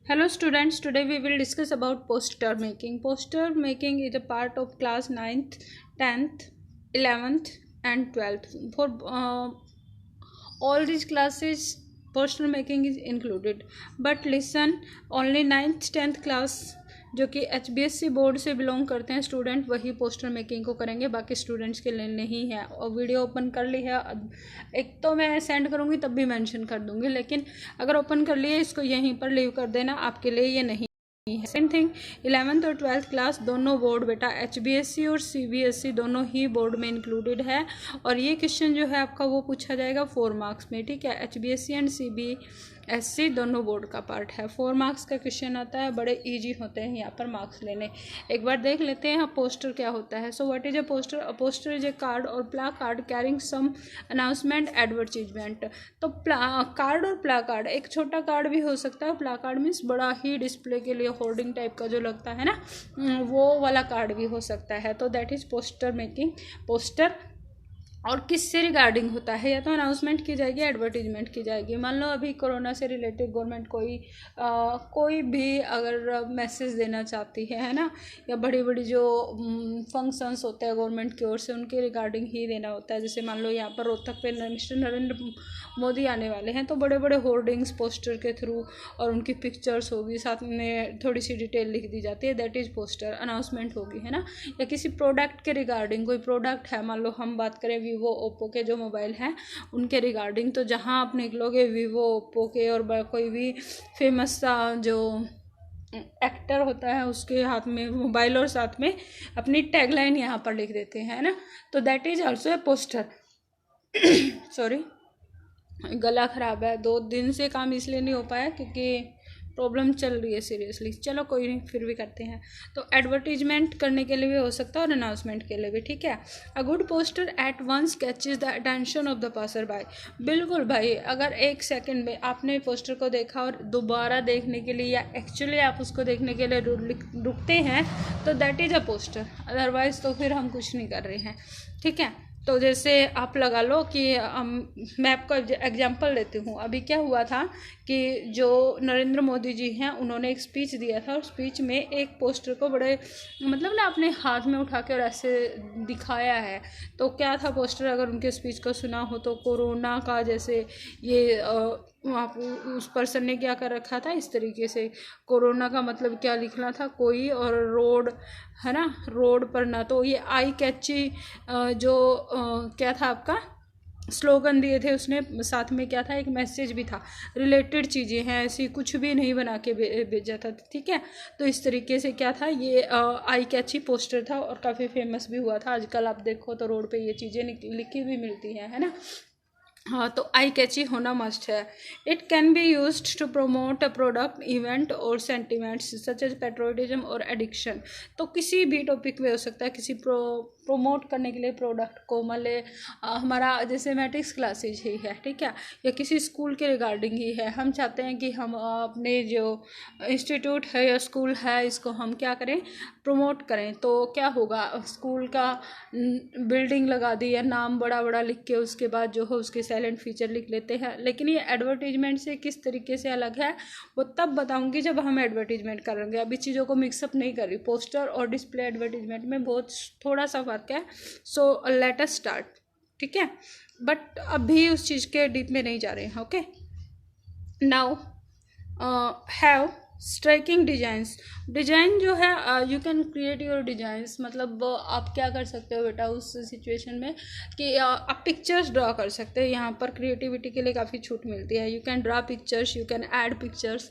Hello students, today we will discuss about poster making. Poster making is a part of class 9th, 10th, 11th and 12th. For all these classes, poster making is included. But listen, only 9th, 10th class जो कि HBSC board से belong करते हैं student वही poster making को करेंगे, बाकी students के लिए नहीं है। और वीडियो ओपन कर ली है, एक तो मैं सेंड करूँगी तब भी मेंशन कर दूँगी, लेकिन अगर ओपन कर लिए इसको यहीं पर लीव कर देना, आपके लिए ये नहीं है। सेम थिंग 11th और 12th क्लास दोनों बोर्ड बेटा HBSC और CBSC दोनों ही बोर्ड में इंक्लूडेड है। और ये क्वेश्चन जो है आपका वो पूछा जाएगा 4 मार्क्स में, ठीक है। HBSC एंड CBSC दोनों बोर्ड का पार्ट है। 4 मार्क्स का क्वेश्चन आता है, बड़े ईजी होते हैं यहाँ पर मार्क्स लेने। एक बार देख लेते हैं पोस्टर क्या होता है। So what is a poster? A poster is a card और प्ला card carrying some announcement advertisement. तो कार्ड और प्ला कार्ड, एक छोटा कार्ड भी हो सकता है, प्ला कार्ड मीन्स बड़ा ही डिस्प्ले के लिए होर्डिंग टाइप का जो लगता है ना, वो वाला कार्ड भी हो सकता है। तो that is poster making. Poster और किससे रिगार्डिंग होता है? या तो अनाउंसमेंट की जाएगी, एडवर्टीजमेंट की जाएगी। मान लो अभी कोरोना से रिलेटेड गवर्नमेंट कोई भी अगर मैसेज देना चाहती है ना, या बड़ी बड़ी जो फंक्शंस होते हैं गवर्नमेंट की ओर से, उनके रिगार्डिंग ही देना होता है। जैसे मान लो यहाँ पर रोहतक पे मिस्टर नरेंद्र मोदी आने वाले हैं, तो बड़े बड़े होर्डिंग्स पोस्टर के थ्रू और उनकी पिक्चर्स होगी, साथ में थोड़ी सी डिटेल लिख दी जाती है, दैट इज़ पोस्टर। अनाउंसमेंट होगी, है ना। या किसी प्रोडक्ट के रिगार्डिंग, कोई प्रोडक्ट है, मान लो हम बात करें वीवो ओप्पो के जो मोबाइल हैं उनके रिगार्डिंग, तो जहाँ आप निकलोगे वीवो ओप्पो के और कोई भी फेमस जो एक्टर होता है उसके हाथ में मोबाइल और साथ में अपनी टैगलाइन यहाँ पर लिख देते हैं, है ना। तो that is also a poster. Sorry, गला ख़राब है, 2 दिन से काम इसलिए नहीं हो पाया क्योंकि प्रॉब्लम चल रही है सीरियसली। चलो कोई नहीं, फिर भी करते हैं। तो एडवर्टीजमेंट करने के लिए भी हो सकता है और अनाउंसमेंट के लिए भी, ठीक है। A good poster at once catches the attention of the passer by. बिल्कुल भाई, अगर 1 सेकंड में आपने पोस्टर को देखा और दोबारा देखने के लिए या एक्चुअली आप उसको देखने के लिए रुकते हैं, तो that is a poster. Otherwise तो फिर हम कुछ नहीं कर रहे हैं, ठीक है। तो जैसे आप लगा लो कि मैं आपको एग्जांपल देती हूँ। अभी क्या हुआ था कि जो नरेंद्र मोदी जी हैं उन्होंने एक स्पीच दिया था, और स्पीच में एक पोस्टर को बड़े मतलब ना अपने हाथ में उठा के और ऐसे दिखाया है। तो क्या था पोस्टर, अगर उनके स्पीच को सुना हो तो कोरोना का, जैसे ये आप उस पर्सन ने क्या कर रखा था इस तरीके से, कोरोना का मतलब क्या लिखना था कोई, और रोड, है ना, रोड पर ना। तो ये आई कैची जो क्या था आपका स्लोगन दिए थे उसने, साथ में क्या था एक मैसेज भी था, रिलेटेड चीज़ें हैं, ऐसी कुछ भी नहीं बना के भेजा था, ठीक है। तो इस तरीके से क्या था, ये आई कैची पोस्टर था और काफ़ी फेमस भी हुआ था। आजकल आप देखो तो रोड पे ये चीज़ें लिखी भी मिलती हैं, है ना। हाँ, तो आई कैची होना मस्ट है। It can be used to promote a product, event और सेंटिमेंट्स सच एज पेट्रोटिज्म और एडिक्शन। तो किसी भी टॉपिक में हो सकता है, किसी प्रोमोट करने के लिए प्रोडक्ट को, मान ले हमारा जैसे मैट्रिक्स क्लासेज ही है, ठीक है, या किसी स्कूल के रिगार्डिंग ही है। हम चाहते हैं कि हम अपने जो इंस्टीट्यूट है या स्कूल है इसको हम क्या करें, प्रमोट करें। तो क्या होगा, स्कूल का बिल्डिंग लगा दी या नाम बड़ा बड़ा लिख के, उसके बाद जो है उसके साइलेंट फीचर लिख लेते हैं। लेकिन ये एडवर्टीजमेंट से किस तरीके से अलग है वो तब बताऊंगी जब हम एडवर्टीजमेंट करेंगे। अभी चीज़ों को मिक्सअप नहीं कर रही। पोस्टर और डिस्प्ले एडवर्टीजमेंट में बहुत थोड़ा सा फर्क है। सो लेट अस स्टार्ट, ठीक है। बट अभी उस चीज़ के डीप में नहीं जा रहे हैं, okay. Now have striking designs. Design जो है you can create your designs, मतलब आप क्या कर सकते हो बेटा उस सिचुएशन में कि आप पिक्चर्स ड्रा कर सकते हैं। यहाँ पर क्रिएटिविटी के लिए काफ़ी छूट मिलती है। You can draw pictures, you can add pictures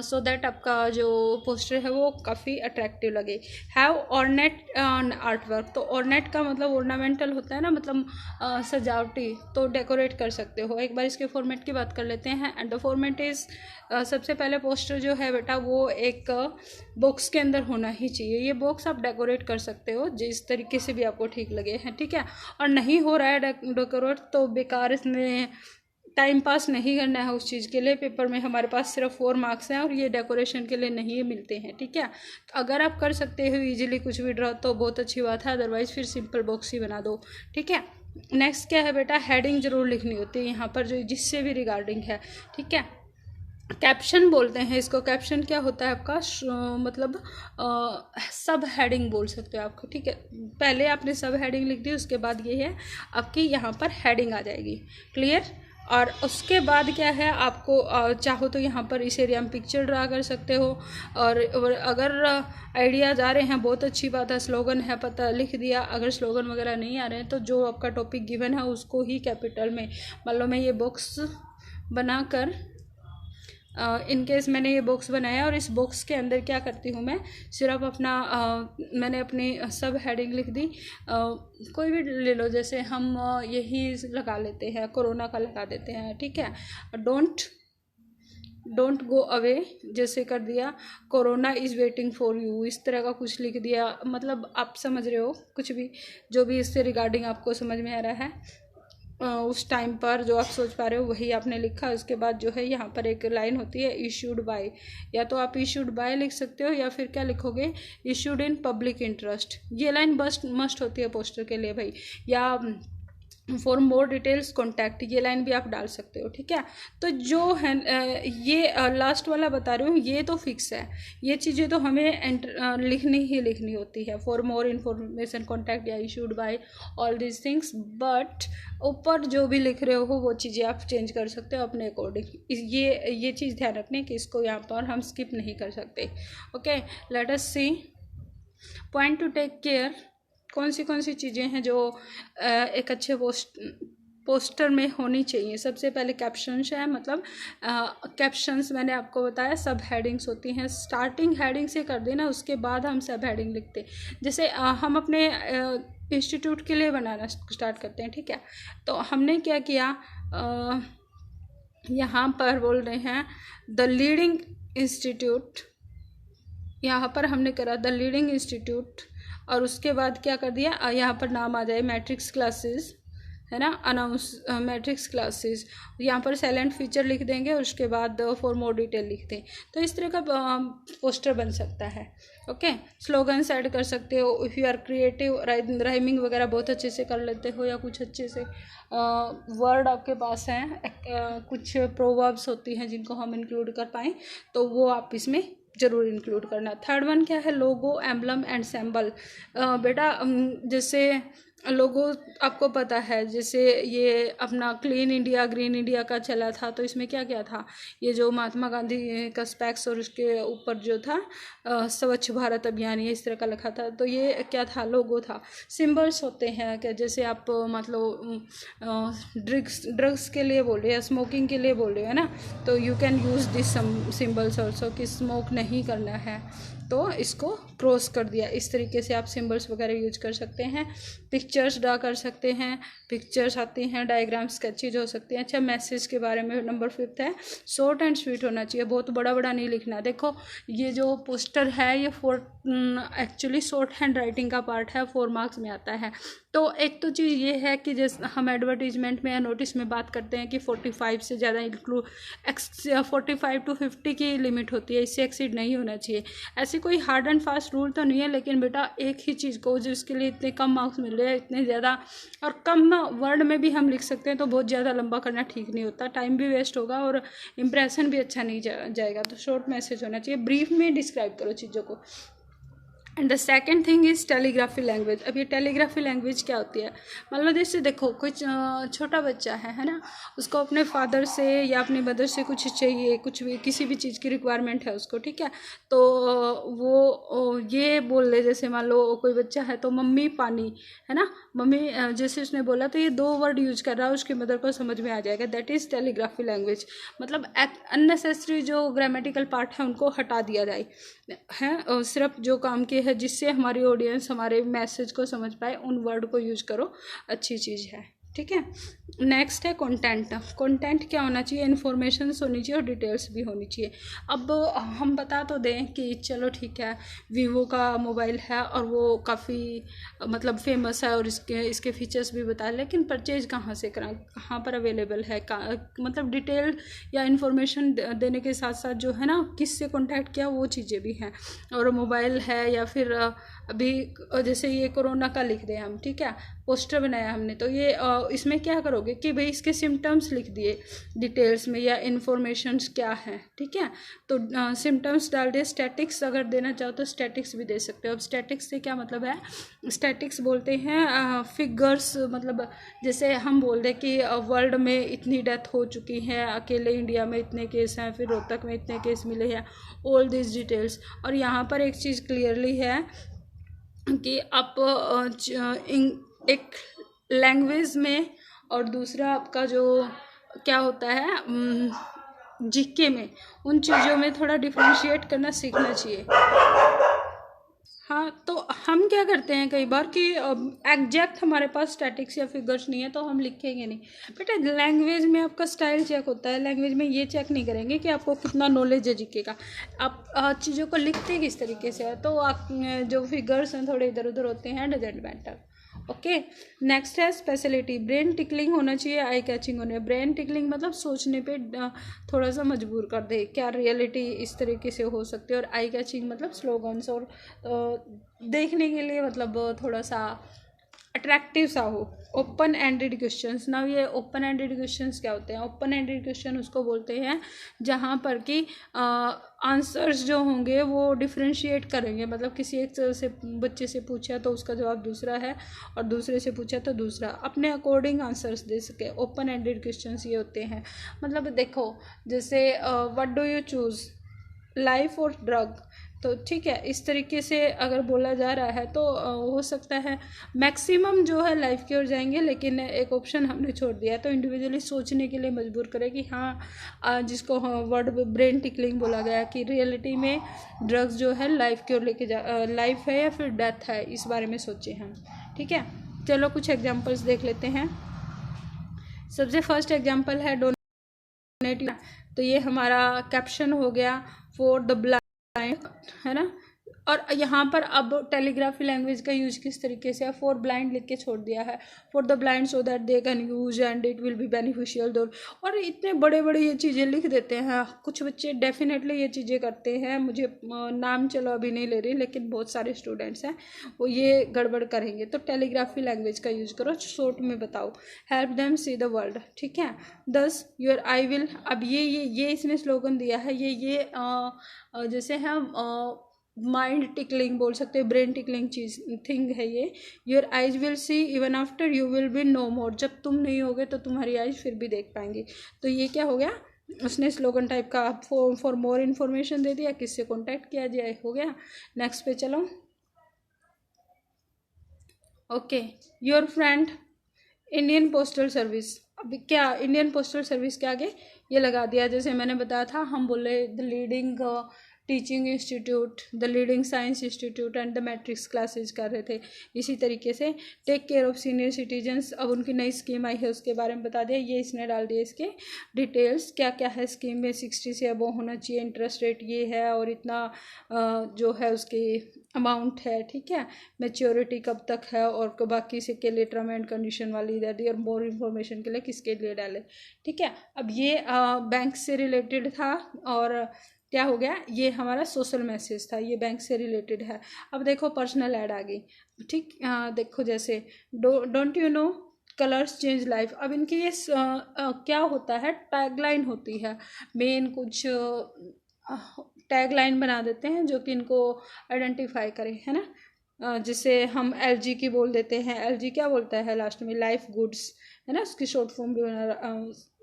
so that आपका जो पोस्टर है वो काफ़ी अट्रैक्टिव लगे। Have ornate art work. तो ऑर्नेट का मतलब ऑर्नामेंटल होता है ना, मतलब सजावटी, तो डेकोरेट कर सकते हो। एक बार इसके फॉर्मेट की बात कर लेते हैं। एंड द फॉर्मेट इज़, सबसे पहले पोस्टर जो है बेटा वो एक बॉक्स के अंदर होना ही चाहिए। ये बॉक्स आप डेकोरेट कर सकते हो जिस तरीके से भी आपको ठीक लगे, हैं, ठीक है। और नहीं हो रहा है डेकोरेट तो बेकार, इसमें टाइम पास नहीं करना है उस चीज़ के लिए। पेपर में हमारे पास सिर्फ 4 मार्क्स हैं और ये डेकोरेशन के लिए नहीं मिलते हैं, ठीक है। तो अगर आप कर सकते हो ईजिली कुछ भी ड्रा तो बहुत अच्छी बात है, अदरवाइज़ फिर सिंपल बॉक्स ही बना दो, ठीक है। नेक्स्ट क्या है बेटा, हेडिंग जरूर लिखनी होती है यहाँ पर जो जिससे भी रिगार्डिंग है, ठीक है। कैप्शन बोलते हैं इसको। कैप्शन क्या होता है आपका, मतलब सब हेडिंग बोल सकते हो आपको, ठीक है। पहले आपने सब हेडिंग लिख दी, उसके बाद ये है आपकी यहाँ पर हेडिंग आ जाएगी, क्लियर। और उसके बाद क्या है, आपको चाहो तो यहाँ पर इस एरिया में पिक्चर ड्रा कर सकते हो। और अगर आइडियाज़ आ रहे हैं बहुत अच्छी बात है, स्लोगन है पता लिख दिया। अगर स्लोगन वगैरह नहीं आ रहे हैं तो जो आपका टॉपिक गिवन है उसको ही कैपिटल में, मान लो मैं ये बॉक्स बनाकर इन केस मैंने ये बॉक्स बनाया और इस बॉक्स के अंदर क्या करती हूँ मैं, सिर्फ अपना मैंने अपनी सब हेडिंग लिख दी। कोई भी ले लो, जैसे हम यही लगा लेते हैं, कोरोना का लगा देते हैं, ठीक है। डोंट गो अवे जैसे कर दिया, corona is waiting for you, इस तरह का कुछ लिख दिया। मतलब आप समझ रहे हो, कुछ भी जो भी इससे रिगार्डिंग आपको समझ में आ रहा है उस टाइम पर जो आप सोच पा रहे हो वही आपने लिखा। उसके बाद जो है यहाँ पर एक लाइन होती है इशूड बाय, या तो आप इशूड बाय लिख सकते हो या फिर क्या लिखोगे, इशूड इन पब्लिक इंटरेस्ट। ये लाइन मस्ट होती है पोस्टर के लिए भाई। या फॉर मोर डिटेल्स कॉन्टैक्ट, ये लाइन भी आप डाल सकते हो, ठीक है। तो जो है ये लास्ट वाला बता रही हूँ, ये तो फिक्स है, ये चीज़ें तो हमें लिखनी ही लिखनी होती है। फॉर मोर इन्फॉर्मेशन कॉन्टैक्ट या issued by all this things. But ऊपर जो भी लिख रहे हो वो चीज़ें आप चेंज कर सकते हो अपने अकॉर्डिंग। ये चीज़ ध्यान रखने कि इसको यहाँ पर हम स्किप नहीं कर सकते। Okay, let us see point to take care. कौन सी चीज़ें हैं जो एक अच्छे पोस्टर में होनी चाहिए। सबसे पहले कैप्शंस है, मतलब कैप्शंस मैंने आपको बताया सब हेडिंग्स होती हैं। स्टार्टिंग हेडिंग से कर देना, उसके बाद हम सब हेडिंग लिखते। जैसे हम अपने इंस्टीट्यूट के लिए बनाना स्टार्ट करते हैं, ठीक है। तो हमने क्या किया, यहाँ पर बोल रहे हैं द लीडिंग इंस्टीट्यूट, यहाँ पर हमने करा द लीडिंग इंस्टीट्यूट, और उसके बाद क्या कर दिया, यहाँ पर नाम आ जाए मैट्रिक्स क्लासेस, है ना, अनाउंस मैट्रिक्स क्लासेस। यहाँ पर साइलेंट फीचर लिख देंगे, उसके बाद फॉर मोर डिटेल लिख दें। तो इस तरह का पोस्टर बन सकता है। ओके, स्लोगन्स ऐड कर सकते हो if you are creative. Rhyming वगैरह बहुत अच्छे से कर लेते हो, या कुछ अच्छे से वर्ड आपके पास हैं, कुछ प्रोवर्ब्स होती हैं जिनको हम इंक्लूड कर पाएँ, तो वो आप इसमें ज़रूर इंक्लूड करना। थर्ड वन क्या है, लोगो एम्बलम एंड सिंबल। बेटा जैसे लोगो आपको पता है, जैसे ये अपना क्लीन इंडिया ग्रीन इंडिया का चला था, तो इसमें क्या क्या था, ये जो महात्मा गांधी का स्पैक्स और उसके ऊपर जो था स्वच्छ भारत अभियान, ये इस तरह का लिखा था। तो ये क्या था, लोगो था। सिंबल्स होते हैं कि जैसे आप मतलब ड्रग्स के लिए बोल रहे हैं, स्मोकिंग के लिए बोल रहे हो, है ना, तो you can use this symbols also कि स्मोक नहीं करना है, तो इसको क्रॉस कर दिया। इस तरीके से आप सिंबल्स वगैरह यूज कर सकते हैं। पिक्चर्स ड्रा कर सकते हैं, पिक्चर्स आती हैं, डायग्राम स्केचेज हो सकती हैं। अच्छा, मैसेज के बारे में नंबर 5 है, शॉर्ट एंड स्वीट होना चाहिए, बहुत बड़ा बड़ा नहीं लिखना। देखो ये जो पोस्टर है ये एक्चुअली शॉर्ट हैंड राइटिंग का पार्ट है, 4 मार्क्स में आता है। तो एक तो चीज़ ये है कि जैसे हम एडवर्टीजमेंट में या नोटिस में बात करते हैं कि 45 से ज़्यादा 45 to 50 की लिमिट होती है, इससे एक्सीड नहीं होना चाहिए। ऐसी कोई हार्ड एंड फास्ट रूल तो नहीं है, लेकिन बेटा एक ही चीज़ को जिसके लिए इतने कम मार्क्स मिल रहे हैं, इतने ज़्यादा और कम वर्ड में भी हम लिख सकते हैं, तो बहुत ज़्यादा लंबा करना ठीक नहीं होता, टाइम भी वेस्ट होगा और इम्प्रेशन भी अच्छा नहीं जाएगा। तो शॉर्ट मैसेज होना चाहिए, ब्रीफ में डिस्क्राइब करो चीज़ों को। And the second thing is telegraphy language. अब ये टेलीग्राफी लैंग्वेज क्या होती है, मान लो जैसे देखो कोई छोटा बच्चा है ना, उसको अपने फादर से या अपनी मदर से कुछ चाहिए, कुछ भी किसी भी चीज़ की रिक्वायरमेंट है उसको, ठीक है। तो वो ये बोल ले, जैसे मान लो कोई बच्चा है तो मम्मी पानी, है ना, मम्मी जैसे उसने बोला तो ये 2 वर्ड यूज कर रहा है, उसकी मदर को समझ में आ जाएगा। That is telegraphy language. मतलब अननेसेसरी जो ग्रामेटिकल पार्ट है उनको हटा दिया जाए, है सिर्फ जो काम के है जिससे हमारी ऑडियंस हमारे मैसेज को समझ पाए, उन वर्ड को यूज करो, अच्छी चीज़ है, ठीक है। नेक्स्ट है कंटेंट। कंटेंट क्या होना चाहिए, इन्फॉर्मेशन होनी चाहिए और डिटेल्स भी होनी चाहिए। अब हम बता तो दें कि चलो ठीक है, वीवो का मोबाइल है और वो काफ़ी मतलब फेमस है और इसके फीचर्स भी बताए, लेकिन परचेज कहाँ से करें, कहाँ पर अवेलेबल है, मतलब डिटेल या इन्फॉर्मेशन देने के साथ साथ जो है ना किससे कॉन्टैक्ट किया वो चीज़ें भी हैं। और मोबाइल है या फिर अभी जैसे ये कोरोना का लिख दें हम, ठीक है, पोस्टर बनाया हमने, तो ये इसमें क्या करोगे कि भाई इसके सिम्टम्स लिख दिए डिटेल्स में या इन्फॉर्मेशंस क्या है, ठीक है। तो सिम्टम्स डाल दिए। स्टैटिक्स अगर देना चाहो तो स्टैटिक्स भी दे सकते हो। अब स्टैटिक्स से क्या मतलब है, स्टैटिक्स बोलते हैं फिगर्स, मतलब जैसे हम बोल दें कि वर्ल्ड में इतनी डेथ हो चुकी है, अकेले इंडिया में इतने केस हैं, फिर रोहतक में इतने केस मिले हैं, ऑल दिस डिटेल्स। और यहाँ पर एक चीज़ क्लियरली है कि आप एक लैंग्वेज में और दूसरा आपका जो क्या होता है जीके में, उन चीज़ों में थोड़ा डिफ्रेंशिएट करना सीखना चाहिए। हाँ, तो हम क्या करते हैं कई बार कि एग्जैक्ट हमारे पास स्टैटिक्स या फिगर्स नहीं है तो हम लिखेंगे नहीं। बेटा लैंग्वेज में आपका स्टाइल चेक होता है, लैंग्वेज में ये चेक नहीं करेंगे कि आपको कितना नॉलेज है जीके का, आप चीज़ों को लिखते किस तरीके से है। तो आप जो फिगर्स हैं थोड़े इधर उधर होते हैं, डजेंट मैटर। ओके, नेक्स्ट है स्पेशलिटी। ब्रेन टिकलिंग होना चाहिए, आई कैचिंग होने। ब्रेन टिकलिंग मतलब सोचने पे थोड़ा सा मजबूर कर दे, क्या रियलिटी इस तरीके से हो सकती है। और आई कैचिंग मतलब स्लोगन्स और देखने के लिए मतलब थोड़ा सा अट्रैक्टिव सा हो। Open ended questions. ना ये ओपन एंडेड क्वेश्चंस क्या होते हैं, ओपन एंडेड क्वेश्चन उसको बोलते हैं जहाँ पर कि आंसर्स जो होंगे वो डिफ्रेंशिएट करेंगे, मतलब किसी एक से बच्चे से पूछा तो उसका जवाब दूसरा है और दूसरे से पूछा तो दूसरा, अपने अकॉर्डिंग आंसर्स दे सके। ओपन एंडेड क्वेश्चंस ये होते हैं। मतलब देखो जैसे what do you choose, life और ड्रग, तो ठीक है इस तरीके से अगर बोला जा रहा है तो हो सकता है मैक्सिमम जो है लाइफ की ओर जाएंगे, लेकिन एक ऑप्शन हमने छोड़ दिया है तो इंडिविजुअली सोचने के लिए मजबूर करे कि हाँ जिसको वर्ड ब्रेन टिकलिंग बोला गया कि रियलिटी में ड्रग्स जो है लाइफ की ओर लेके जा, लाइफ है या फिर डेथ है, इस बारे में सोचें हम। ठीक है, चलो कुछ एग्जाम्पल्स देख लेते हैं। सबसे फर्स्ट एग्जाम्पल है डोनेटिव, तो ये हमारा कैप्शन हो गया फॉर द ब्लाइंड, है ना। और यहाँ पर अब टेलीग्राफी लैंग्वेज का यूज किस तरीके से है, फॉर ब्लाइंड लिख के छोड़ दिया है, for the blind so that they can use and it will be beneficial दो। और इतने बड़े बड़े ये चीज़ें लिख देते हैं। कुछ बच्चे डेफिनेटली ये चीज़ें करते हैं, मुझे नाम चलो अभी नहीं ले रही, लेकिन बहुत सारे स्टूडेंट्स हैं वो ये गड़बड़ करेंगे। तो टेलीग्राफी लैंग्वेज का यूज करो, शॉर्ट में बताओ, help them see the world. ठीक है, दस योर आई विल। अब ये इसने स्लोगन दिया है, ये जैसे हम माइंड टिकलिंग बोल सकते हैं, ब्रेन टिकलिंग चीज थिंग है ये। Your eyes will see even after you will be no more, जब तुम नहीं होगे तो तुम्हारी आइज फिर भी देख पाएंगी। तो ये क्या हो गया, उसने स्लोगन टाइप का फॉर मोर इन्फॉर्मेशन दे दिया, किससे कॉन्टैक्ट किया जाए, हो गया। नेक्स्ट पे चलो। Okay, your friend Indian postal service. अब क्या इंडियन पोस्टल सर्विस के आगे ये लगा दिया, जैसे मैंने बताया था, हम बोले the leading teaching institute, the leading science institute and the matrix classes कर रहे थे। इसी तरीके से take care of senior citizens, अब उनकी नई स्कीम आई है उसके बारे में बता दिया, ये इसने डाल दिया इसके डिटेल्स क्या क्या है स्कीम में। 60 से अबव होना चाहिए, इंटरेस्ट रेट ये है और इतना जो है उसकी अमाउंट है। ठीक है, मैच्योरिटी कब तक है और बाकी से के लिए टर्म एंड कंडीशन वाली इधर दी, और मोर इन्फॉर्मेशन के लिए किसके लिए डाले। ठीक है, अब ये बैंक से रिलेटेड था और क्या हो गया, ये हमारा सोशल मैसेज था, ये बैंक से रिलेटेड है। अब देखो पर्सनल ऐड आ गई। ठीक, देखो जैसे don't you know colours change life. अब इनकी ये क्या होता है, टैगलाइन होती है मेन, कुछ टैगलाइन बना देते हैं जो कि इनको आइडेंटिफाई करे, है ना। जिसे हम एलजी की बोल देते हैं, एलजी क्या बोलता है लास्ट में, लाइफ गुड्स, है ना, उसकी शॉर्ट फॉर्म भी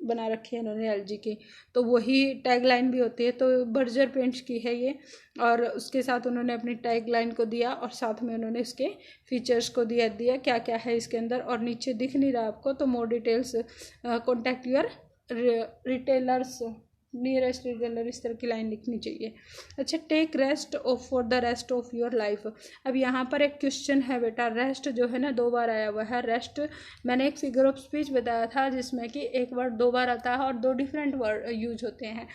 बना रखी है इन्होंने एलजी की, तो वही टैग लाइन भी होती है। तो बर्जर पेंट्स की है ये, और उसके साथ उन्होंने अपनी टैग लाइन को दिया और साथ में उन्होंने इसके फीचर्स को दिया क्या क्या है इसके अंदर। और नीचे दिख नहीं रहा आपको तो more details, contact your retailers, nearest retailer, इस तरह की लाइन लिखनी चाहिए। अच्छा, take rest of for the rest of your life. अब यहाँ पर एक क्वेश्चन है बेटा, रेस्ट जो है ना 2 बार आया हुआ है। रेस्ट मैंने एक फिगर ऑफ स्पीच बताया था जिसमें कि एक वर्ड 2 बार आता है और 2 डिफरेंट वर्ड यूज होते हैं।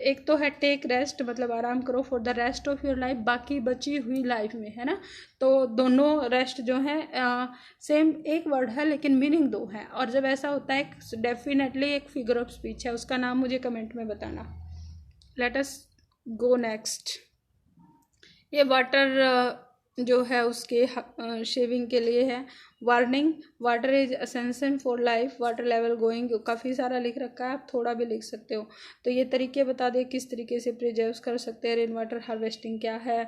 एक तो है टेक रेस्ट, मतलब आराम करो, for the rest of your life, बाकी बची हुई लाइफ में, है ना। तो दोनों रेस्ट जो है सेम एक वर्ड है लेकिन मीनिंग 2 है। और जब ऐसा होता है डेफिनेटली एक फिगर ऑफ स्पीच है, उसका नाम मुझे कमेंट में बताना। Let us go next. ये वाटर जो है उसके शेविंग के लिए है, warning, water is essential for life, water level going, काफ़ी सारा लिख रखा है, आप थोड़ा भी लिख सकते हो। तो ये तरीके बता दें किस तरीके से प्रिजर्व कर सकते हैं। रेन वाटर हार्वेस्टिंग क्या है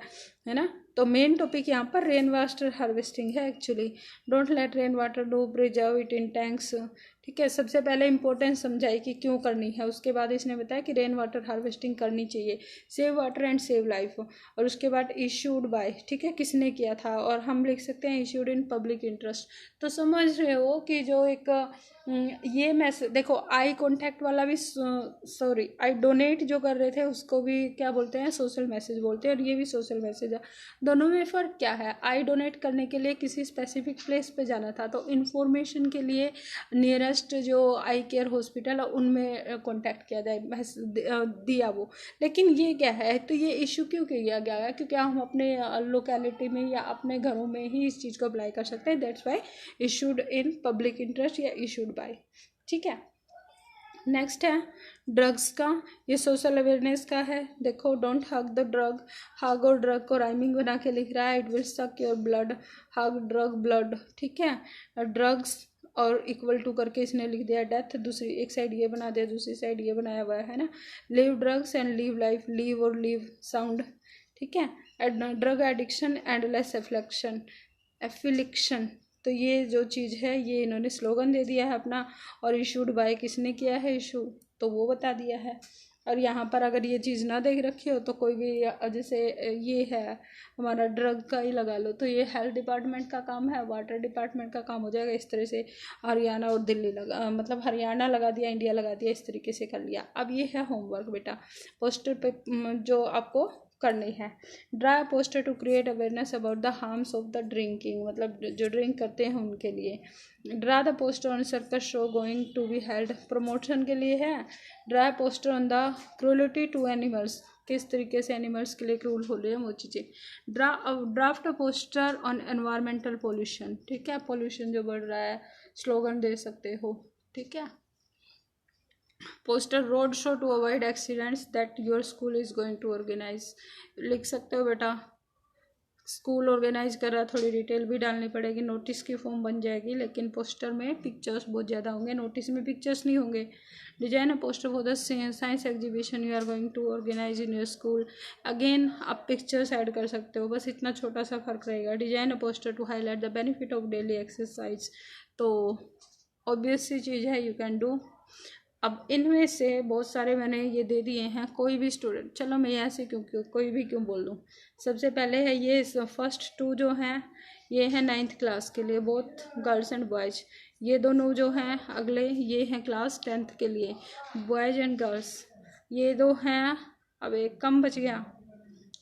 ना। तो मेन टॉपिक यहाँ पर रेन वाटर हार्वेस्टिंग है actually. Don't let rain water do, preserve it in tanks. ठीक है, सबसे पहले इंपॉर्टेंस समझाई कि क्यों करनी है, उसके बाद इसने बताया कि रेन वाटर हार्वेस्टिंग करनी चाहिए, save water and save life. और उसके बाद इशूड बाय, ठीक है, किसने किया था, और हम लिख सकते हैं इशूड इन पब्लिक इंटरेस्ट। तो समझ रहे हो कि जो एक ये मैसेज देखो, आई कॉन्टैक्ट वाला भी, सॉरी आई डोनेट जो कर रहे थे उसको भी क्या बोलते हैं, सोशल मैसेज बोलते हैं, और ये भी सोशल मैसेज है। दोनों में फ़र्क क्या है, आई डोनेट करने के लिए किसी स्पेसिफिक प्लेस पे जाना था, तो इन्फॉर्मेशन के लिए नियरेस्ट जो आई केयर हॉस्पिटल है उनमें कांटेक्ट किया जाए, दिया वो। लेकिन ये क्या है, तो ये इशू क्यों किया गया है, क्योंकि हम अपने लोकेलिटी में या अपने घरों में ही इस चीज़ को अप्लाई कर सकते हैं, that's why issued in public interest या इशूड बाय। ठीक है, नेक्स्ट है ड्रग्स का, ये सोशल अवेयरनेस का है। देखो, डोंट हग द ड्रग, हग और ड्रग को राइमिंग बना के लिख रहा है, इट विल सक your blood, hug drug blood. ठीक है, ड्रग्स और इक्वल टू करके इसने लिख दिया डेथ, दूसरी एक साइड ये बना दिया, दूसरी साइड ये बनाया हुआ है ना। Live drugs and live life, live और लिव साउंड। ठीक है, ड्रग एडिक्शन एंड लेस एफिलिक्शन। तो ये जो चीज़ है ये इन्होंने स्लोगन दे दिया है अपना, और इशूड बाय किसने किया है इशू, तो वो बता दिया है। और यहाँ पर अगर ये चीज़ ना देख रखी हो तो कोई भी, जैसे ये है हमारा ड्रग का ही लगा लो, तो ये हेल्थ डिपार्टमेंट का काम है, वाटर डिपार्टमेंट का काम हो जाएगा। इस तरह से हरियाणा और दिल्ली लगा, मतलब हरियाणा लगा दिया, इंडिया लगा दिया, इस तरीके से कर लिया। अब ये है होमवर्क बेटा, पोस्टर पे जो आपको करनी है। Draw poster to create awareness about the harms of the drinking, मतलब जो ड्रिंक करते हैं उनके लिए। Draw the poster on circus show going to be held, promotion के लिए है। Draw poster on the cruelty to animals, किस तरीके से एनिमल्स के लिए क्रूल हो रहे हैं वो चीज़ें। Draft a poster on environmental pollution, ठीक है, पोल्यूशन जो बढ़ रहा है, स्लोगन दे सकते हो। ठीक है, poster road show to avoid accidents that your school is going to organize, लिख सकते हो बेटा। स्कूल ऑर्गेनाइज कर रहा है, थोड़ी डिटेल भी डालनी पड़ेगी, नोटिस की फॉर्म बन जाएगी, लेकिन पोस्टर में पिक्चर्स बहुत ज़्यादा होंगे, नोटिस में पिक्चर्स नहीं होंगे। Design a poster for the science exhibition you are going to organize in your school, again आप पिक्चर्स ऐड कर सकते हो, बस इतना छोटा सा फर्क रहेगा। Design a poster to highlight the benefit of daily exercise, तो ऑब्वियस सी चीज़ है, यू कैन डू। अब इनमें से बहुत सारे मैंने ये दे दिए हैं, कोई भी स्टूडेंट, चलो मैं ऐसे क्यों कोई भी क्यों बोल दूँ। सबसे पहले है ये फर्स्ट टू जो हैं ये हैं 9th क्लास के लिए, बोथ गर्ल्स एंड बॉयज़। ये दोनों जो हैं अगले ये हैं क्लास 10th के लिए, बॉयज़ एंड गर्ल्स। ये दो हैं, अब एक कम बच गया,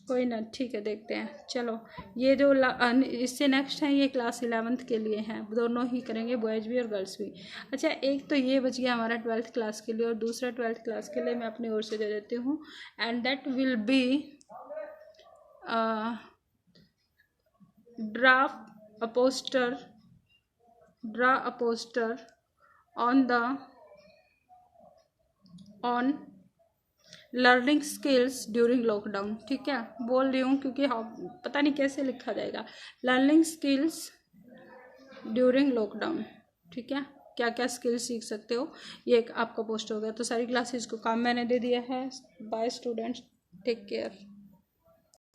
कोई ना, ठीक है देखते हैं। चलो ये जो इससे नेक्स्ट है ये क्लास 11th के लिए हैं, दोनों ही करेंगे, बॉयज़ भी और गर्ल्स भी। अच्छा, एक तो ये बच गया हमारा 12th क्लास के लिए, और दूसरा 12th क्लास के लिए मैं अपनी ओर से दे देती हूँ, and that will be draft a poster on learning skills during lockdown. ठीक है, बोल रही हूँ क्योंकि हाँ पता नहीं कैसे लिखा जाएगा, लर्निंग स्किल्स ड्यूरिंग लॉकडाउन। ठीक है, क्या क्या स्किल्स सीख सकते हो, ये एक आपका पोस्ट हो गया। तो सारी क्लासेस को काम मैंने दे दिया है। Bye students, take care.